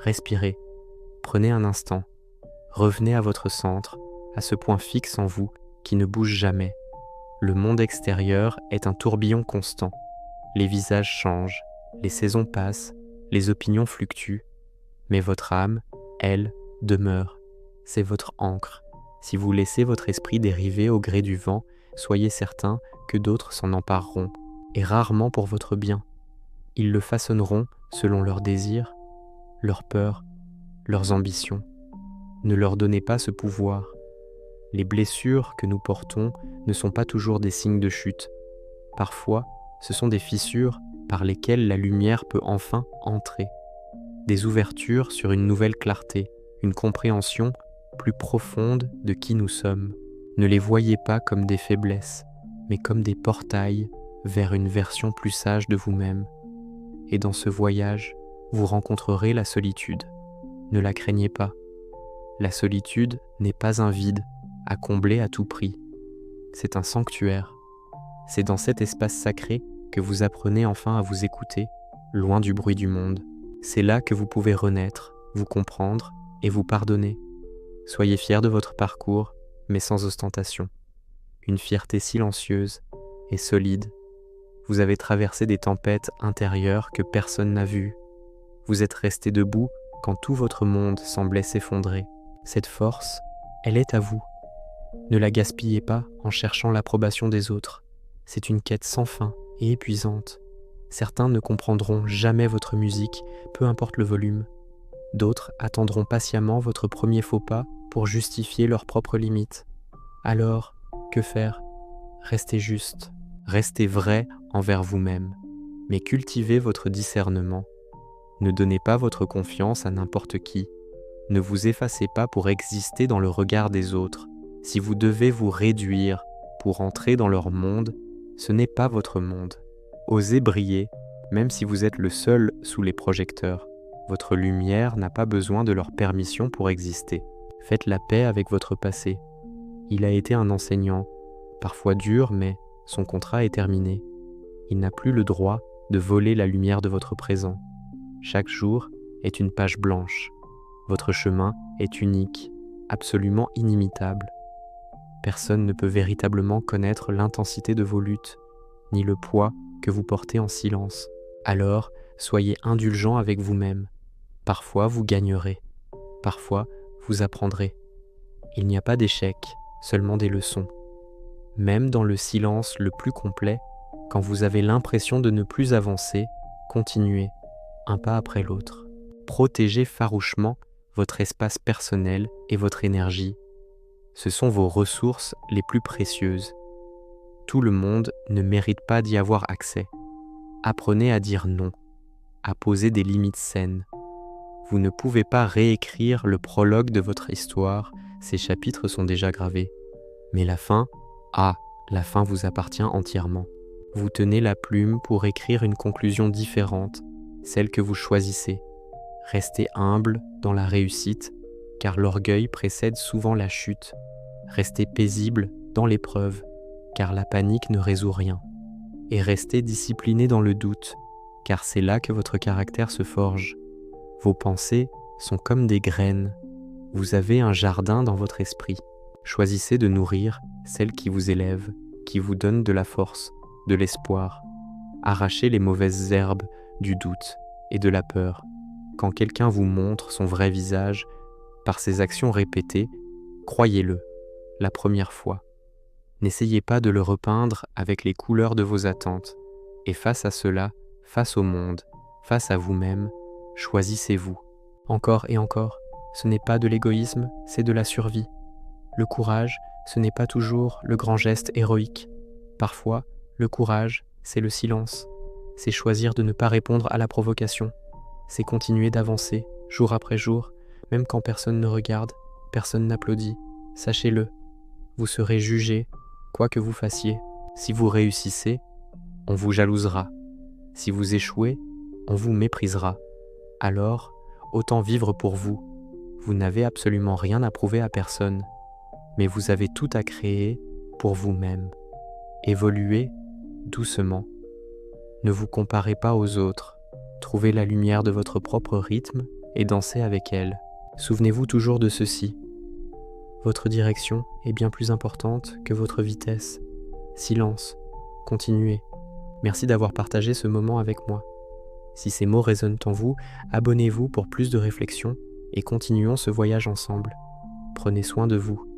Respirez, prenez un instant, revenez à votre centre, à ce point fixe en vous qui ne bouge jamais. Le monde extérieur est un tourbillon constant. Les visages changent, les saisons passent, les opinions fluctuent, mais votre âme, elle, demeure. C'est votre ancre. Si vous laissez votre esprit dériver au gré du vent, soyez certain que d'autres s'en empareront, et rarement pour votre bien. Ils le façonneront selon leurs désirs, leurs peurs, leurs ambitions. Ne leur donnez pas ce pouvoir. Les blessures que nous portons ne sont pas toujours des signes de chute. Parfois, ce sont des fissures par lesquelles la lumière peut enfin entrer. Des ouvertures sur une nouvelle clarté, une compréhension plus profonde de qui nous sommes. Ne les voyez pas comme des faiblesses, mais comme des portails vers une version plus sage de vous-même. Et dans ce voyage, vous rencontrerez la solitude. Ne la craignez pas. La solitude n'est pas un vide à combler à tout prix. C'est un sanctuaire. C'est dans cet espace sacré que vous apprenez enfin à vous écouter, loin du bruit du monde. C'est là que vous pouvez renaître, vous comprendre et vous pardonner. Soyez fiers de votre parcours, mais sans ostentation. Une fierté silencieuse et solide. Vous avez traversé des tempêtes intérieures que personne n'a vues. Vous êtes resté debout quand tout votre monde semblait s'effondrer. Cette force, elle est à vous. Ne la gaspillez pas en cherchant l'approbation des autres. C'est une quête sans fin et épuisante. Certains ne comprendront jamais votre musique, peu importe le volume. D'autres attendront patiemment votre premier faux pas pour justifier leurs propres limites. Alors, que faire ? Restez juste, restez vrai envers vous-même, mais cultivez votre discernement. Ne donnez pas votre confiance à n'importe qui. Ne vous effacez pas pour exister dans le regard des autres. Si vous devez vous réduire pour entrer dans leur monde, ce n'est pas votre monde. Osez briller, même si vous êtes le seul sous les projecteurs. Votre lumière n'a pas besoin de leur permission pour exister. Faites la paix avec votre passé. Il a été un enseignant, parfois dur, mais son contrat est terminé. Il n'a plus le droit de voler la lumière de votre présent. Chaque jour est une page blanche. Votre chemin est unique, absolument inimitable. Personne ne peut véritablement connaître l'intensité de vos luttes, ni le poids que vous portez en silence. Alors, soyez indulgent avec vous-même. Parfois, vous gagnerez. Parfois, vous apprendrez. Il n'y a pas d'échec, seulement des leçons. Même dans le silence le plus complet, quand vous avez l'impression de ne plus avancer, continuez, un pas après l'autre. Protégez farouchement votre espace personnel et votre énergie. Ce sont vos ressources les plus précieuses. Tout le monde ne mérite pas d'y avoir accès. Apprenez à dire non, à poser des limites saines. Vous ne pouvez pas réécrire le prologue de votre histoire, ces chapitres sont déjà gravés. Mais la fin, la fin vous appartient entièrement. Vous tenez la plume pour écrire une conclusion différente, celle que vous choisissez. Restez humble dans la réussite, car l'orgueil précède souvent la chute. Restez paisible dans l'épreuve, car la panique ne résout rien. Et restez discipliné dans le doute, car c'est là que votre caractère se forge. Vos pensées sont comme des graines. Vous avez un jardin dans votre esprit. Choisissez de nourrir celles qui vous élèvent, qui vous donnent de la force, de l'espoir. Arrachez les mauvaises herbes du doute et de la peur. Quand quelqu'un vous montre son vrai visage, par ses actions répétées, croyez-le, la première fois. N'essayez pas de le repeindre avec les couleurs de vos attentes. Et face à cela, face au monde, face à vous-même, choisissez-vous. Encore et encore, ce n'est pas de l'égoïsme, c'est de la survie. Le courage, ce n'est pas toujours le grand geste héroïque. Parfois, le courage, c'est le silence. C'est choisir de ne pas répondre à la provocation. C'est continuer d'avancer, jour après jour, même quand personne ne regarde, personne n'applaudit. Sachez-le, vous serez jugé, quoi que vous fassiez. Si vous réussissez, on vous jalousera. Si vous échouez, on vous méprisera. Alors, autant vivre pour vous. Vous n'avez absolument rien à prouver à personne, mais vous avez tout à créer pour vous-même. Évoluez doucement. Ne vous comparez pas aux autres. Trouvez la lumière de votre propre rythme et dansez avec elle. Souvenez-vous toujours de ceci. Votre direction est bien plus importante que votre vitesse. Silence. Continuez. Merci d'avoir partagé ce moment avec moi. Si ces mots résonnent en vous, abonnez-vous pour plus de réflexion et continuons ce voyage ensemble. Prenez soin de vous.